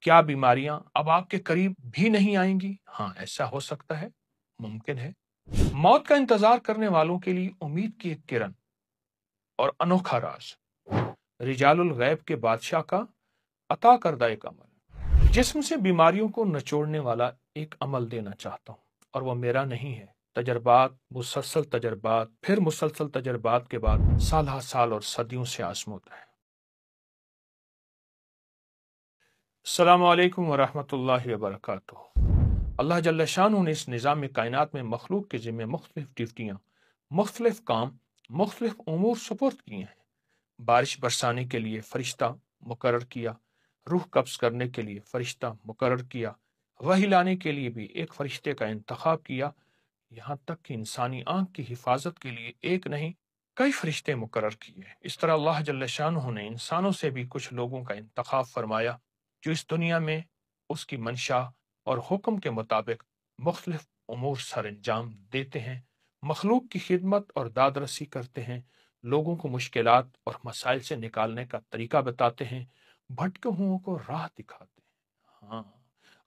क्या बीमारियां अब आपके करीब भी नहीं आएंगी? हाँ, ऐसा हो सकता है, मुमकिन है। मौत का इंतजार करने वालों के लिए उम्मीद की एक किरण और अनोखा राज, रिजालुल गैब के बादशाह का अता करदा एक अमल, जिस्म से बीमारियों को निचोड़ने वाला एक अमल देना चाहता हूं, और वो मेरा नहीं है। तजर्बात, मुसलसल तजर्बात, फिर मुसलसल तजर्बात के बाद साल हा साल और सदियों से आजमूदा है। अस्सलामु अलैकुम वरहमतुल्लाहि वबरकातुहू। अल्लाह जल्ल शानहू ने इस निज़ाम कायनात में मखलूक के ज़िम्मे मुख्तलिफ ड्यूटियाँ, मुख्तलिफ काम, मुख्तलिफ उमूर सुपुर्द किए हैं। बारिश बरसाने के लिए फरिश्ता मुकर्रर किया, रूह कब्ज़ करने के लिए फरिश्ता मुकर्रर किया, वही लाने के लिए भी एक फरिश्ते का इंतखाब किया, यहाँ तक कि इंसानी आंख की हिफाजत के लिए एक नहीं कई फरिश्ते मुकर्रर किए। इस तरह अल्लाह जल्ल शानहू ने इंसानों से भी कुछ लोगों का इंतखाब फरमाया जो इस दुनिया में उसकी मंशा और हुक्म के मुताबिक मुख्तलिफ उमूर सर अंजाम देते हैं, मखलूक की खिदमत और दादरसी करते हैं, लोगों को मुश्किलात और मसाइल से निकालने का तरीका बताते हैं, भटके हुओं को राह दिखाते हैं। हाँ,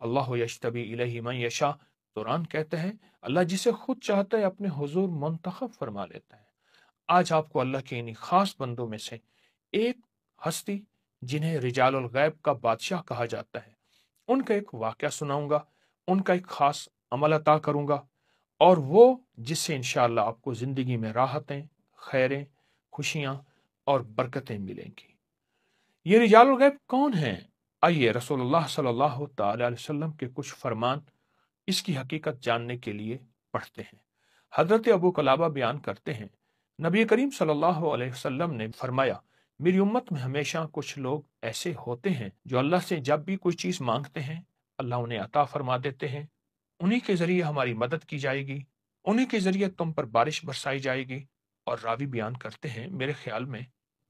अल्लाह यश्तबी इलैहि मन यशा, कुरान कहते हैं अल्लाह जिसे खुद चाहता है अपने हुजूर मुंतखब फरमा लेता है। आज आपको अल्लाह के इन्हीं खास बंदों में से एक हस्ती, जिन्हें रिजालुल गैब का बादशाह कहा जाता है, उनका एक वाक़या सुनाऊंगा, उनका एक खास अमल अता करूंगा, और वो जिससे इंशाअल्लाह आपको ज़िंदगी में राहतें, खैरें, खुशियां और बरकतें मिलेंगी। ये रिजालुल गैब कौन हैं? आइए रसूलुल्लाह सल्लल्लाहु तआला अलैहि वसल्लम के कुछ फरमान इसकी हकीकत जानने के लिए पढ़ते हैं। हजरत अबू कलाबा बयान करते हैं, नबी करीम सल्लल्लाहु अलैहि वसल्लम ने फरमाया, मेरी उम्मत में हमेशा कुछ लोग ऐसे होते हैं जो अल्लाह से जब भी कोई चीज़ मांगते हैं अल्लाह उन्हें अता फरमा देते हैं। उन्हीं के ज़रिए हमारी मदद की जाएगी, उन्हीं के ज़रिए तुम पर बारिश बरसाई जाएगी। और रावी बयान करते हैं, मेरे ख्याल में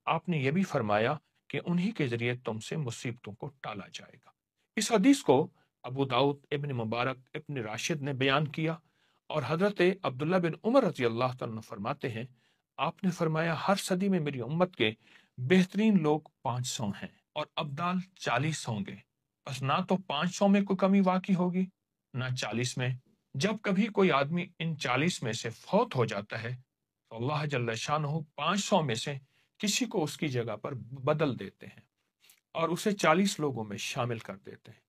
आपने ये भी फरमाया कि उन्हीं के ज़रिए तुमसे मुसीबतों को टाला जाएगा। इस हदीस को अबू दाऊद, इब्न मुबारक, इब्न राशिद ने बयान किया, और हजरत अब्दुल्ला बिन उमर रजी अल्लाह तआला अन्हु फरमाते हैं, आपने फरमाया हर सदी में मेरी उम्मत के बेहतरीन लोग 500 हैं और अब्दाल 40 होंगे। बस ना तो 500 में कोई कमी वाकई होगी, ना 40 में। जब कभी कोई आदमी इन 40 में से फौत हो जाता है तो अल्लाह जल्ल शानहु 500 में से किसी को उसकी जगह पर बदल देते हैं और उसे 40 लोगों में शामिल कर देते हैं।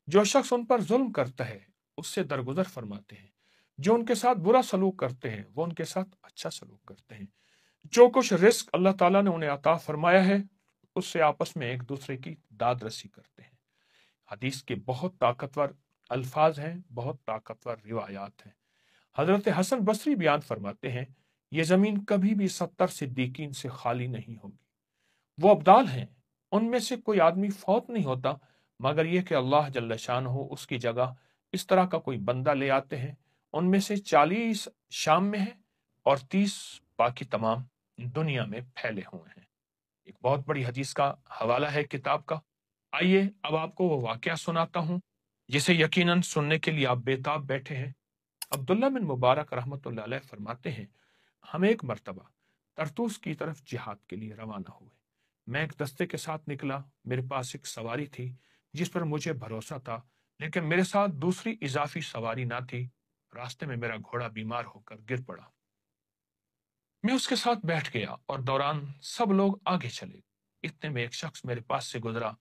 जो शख्स उन पर जुल्म करता है उससे दरगुजर फरमाते हैं, जो उनके साथ बुरा सलूक करते हैं वो उनके साथ अच्छा सलूक करते हैं, जो कुछ रिस्क अल्लाह ताला ने उन्हें अता फरमाया है उससे आपस में एक दूसरे की दाद रसी करते हैं। हदीस के बहुत ताकतवर अल्फाज हैं, बहुत ताकतवर रिवायात हैं। हजरत हसन बसरी बयान फरमाते हैं, ये जमीन कभी भी 70 सिद्दीकीन से खाली नहीं होगी। वो अब्दाल हैं, उनमें से कोई आदमी फौत नहीं होता मगर यह कि अल्लाह जल्ल शानहु उसकी जगह इस तरह का कोई बंदा ले आते हैं। उनमें से 40 शाम में है और 30 बाकी तमाम दुनिया में फैले हुए हैं। एक बहुत बड़ी हदीस का हवाला है किताब का। आइए अब आपको वो वाकया सुनाता हूँ जिसे यकीनन सुनने के लिए आप बेताब बैठे हैं। अब्दुल्ला बिन मुबारक रहमतुल्लाह अलैह फरमाते हैं, हम एक मर्तबा तरतूस की तरफ जिहाद के लिए रवाना हुए। मैं एक दस्ते के साथ निकला, मेरे पास एक सवारी थी जिस पर मुझे भरोसा था, लेकिन मेरे साथ दूसरी इजाफी सवारी ना थी। रास्ते में मेरा घोड़ा बीमार होकर गिर पड़ा। मैं उसके साथ बैठ गया और दौरान सब लोग आगे चले। इतने में एक शख्स मेरे पास से गुजरा,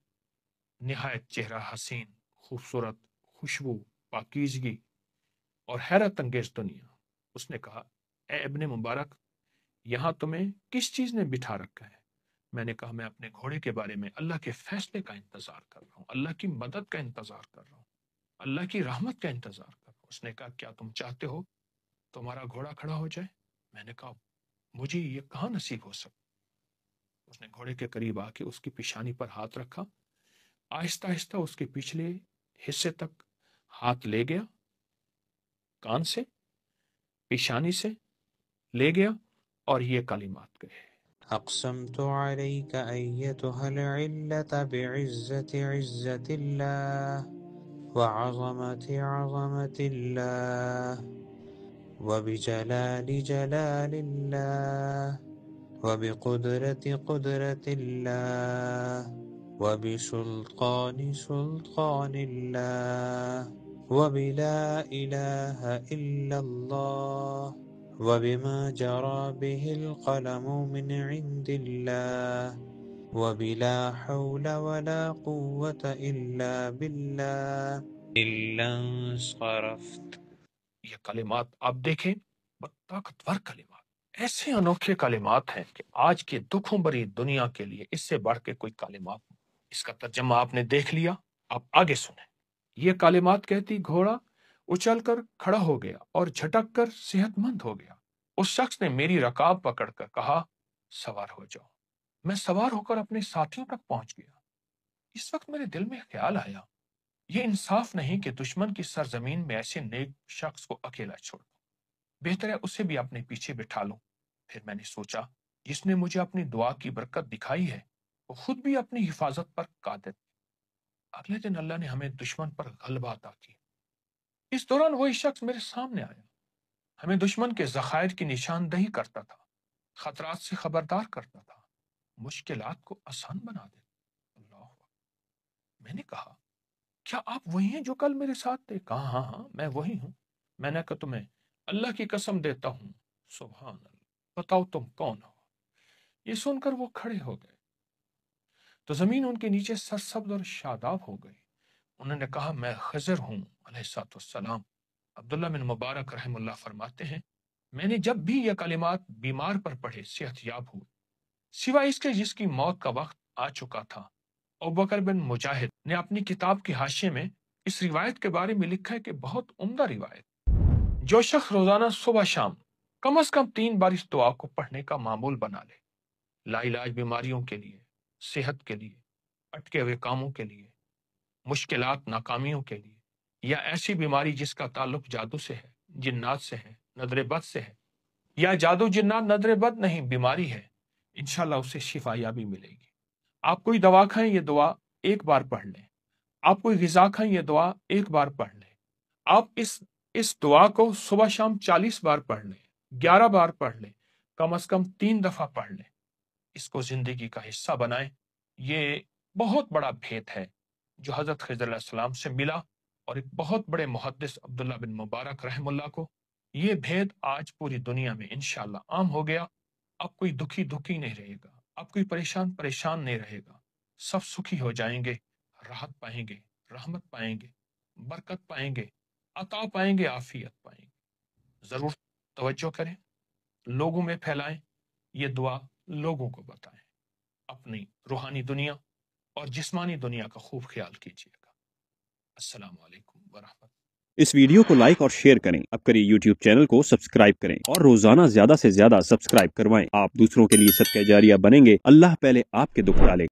निहायत चेहरा हसीन, खूबसूरत, खुशबू, पाकीज़गी और हैरत अंगेज दुनिया। उसने कहा, ए इब्ने मुबारक, यहाँ तुम्हें किस चीज ने बिठा रखा है? मैंने कहा, मैं अपने घोड़े के बारे में अल्लाह के फैसले का इंतजार कर रहा हूँ, अल्लाह की मदद का इंतजार कर रहा हूँ, अल्लाह की रहमत का इंतजार कर रहा हूँ। उसने कहा, क्या तुम चाहते हो तुम्हारा घोड़ा खड़ा हो जाए? मैंने कहा, मुझे ये कहाँ नसीब हो सकता। उसने घोड़े के करीब आके उसकी पेशानी पर हाथ रखा, आहिस्ता आहिस्ता उसके पिछले हिस्से तक हाथ ले गया, कान से, पेशानी से ले गया और ये कलिमात कहे, أقسمت عليك أيتها العلة بعزة عزة الله وعظمة عظمة الله وبجلال جلال الله وبقدرة قدرة الله وبسلطان سلطان الله وبلا إله إلا الله وبما جرى به القلم من عند الله وبلا حول ولا قوة إلا بالله إلا انصرفت. یہ کلمات آپ دیکھیں، طاقتور کلمات، ایسے انوکھے کلمات ہیں کہ آج کے دکھوں بری دنیا کے لیے اس سے بڑھ کے کوئی کلمات نہیں۔ اس کا ترجمہ آپ نے دیکھ لیا، آپ آگے سنیں۔ یہ کلمات کہتی گھوڑا اچھل کر کھڑا ہو گیا اور جھٹک کر صحت مند ہو گیا۔ اس شخص نے میری رکاب پکڑ کر کہا سوار ہو جاؤ۔ میں سوار ہو کر اپنے ساتھیوں تک پہنچ گیا۔ اس وقت میرے دل میں خیال آیا، یہ انصاف نہیں کہ دشمن کی سرزمین میں ایسے نیک شخص کو اکیلا چھوڑ دوں، بہتر ہے اسے بھی اپنے پیچھے بٹھا لوں۔ پھر میں نے سوچا جس نے مجھے اپنی دعا کی برکت دکھائی ہے وہ خود بھی اپنی حفاظت پر قادر ہے۔ اگلے دن اللہ نے ہمیں دشمن پر غلبہ عطا کی۔ اس دوران وہی شخص میرے سامنے آیا، ہمیں دشمن کے ذخائر کی نشاندہی کرتا تھا، خطرات سے خبردار کرتا تھا، مشکلات کو آسان بنا دیتا۔ اللہ اکبر۔ میں نے کہا کیا آپ وہی ہیں جو کل میرے ساتھ تھے؟ کہا ہاں میں وہی ہوں۔ میں نے کہا تمہیں اللہ کی قسم دیتا ہوں، سبحان اللہ، بتاؤ تم کون ہو؟ یہ سن کر وہ کھڑے ہو گئے تو زمین ان کے نیچے سرسبز اور شاداب ہو گئی۔ انہوں نے کہا میں خضر ہوں علیہ السلام۔ عبداللہ بن مبارک رحم اللہ فرماتے ہیں میں نے جب بھی یہ کلمات بیمار پر پڑھے صحت یاب ہوئے، سوائے اس کے جس کی موت کا وقت آ چکا تھا۔ ابوبکر بن مجاہد نے اپنی کتاب کے حاشیے میں اس روایت کے بارے میں لکھا ہے کہ بہت عمدہ روایت۔ جو شخص روزانہ صبح شام کم از کم 3 بار اس دعا کو پڑھنے کا معمول بنا لے، لا علاج بیماریوں کے لیے، صحت کے لیے، اٹکے ہوئے کاموں کے لیے، مشکلات ناکامیوں کے لیے، یا ایسی بیماری جس کا تعلق جادو سے ہے، جنات سے ہے، نظر بد سے ہے، یا جادو جنات نظر بد نہیں بیماری ہے، انشاءاللہ اسے شفا یابی ملے گی۔ آپ کوئی دوا کھائیں یہ دعا 1 بار پڑھ لیں، آپ کوئی غذا کھائیں یہ دعا 1 بار پڑھ لیں، آپ اس دعا کو صبح شام 40 بار پڑھ لیں، 11 بار پڑھ لیں، کم از کم 3 دفعہ پڑھ لیں، اس کو زندگی کا حصہ بنائیں۔ یہ بہت بڑا بھید ہے جو حضرت خضر علیہ السلام سے ملا، اور ایک بہت بڑے محدث عبداللہ بن مبارک رحم اللہ کو یہ بھید آج پوری دنیا میں انشاءاللہ عام ہو گیا۔ اب کوئی دکھی نہیں رہے گا، اب کوئی پریشان نہیں رہے گا، سب سکھی ہو جائیں گے، راحت پائیں گے، رحمت پائیں گے، برکت پائیں گے، عطا پائیں گے، عافیت پائیں گے۔ ضرور توجہ کریں، لوگوں میں پھیلائیں، یہ دعا لوگوں کو بتائیں، اپنی روحانی دنیا اور جسمانی دنیا کا خوب خیال کیجیے گا۔ السلام علیکم ورحمۃ۔ اس ویڈیو کو لائک اور شیئر کریں، اب کریے یوٹیوب چینل کو سبسکرائب کریں اور روزانہ زیادہ سے زیادہ سبسکرائب کروائیں۔ آپ دوسروں کے لیے صدقہ جاریہ بنیں گے، اللہ پہلے آپ کے دکھ ڈالے۔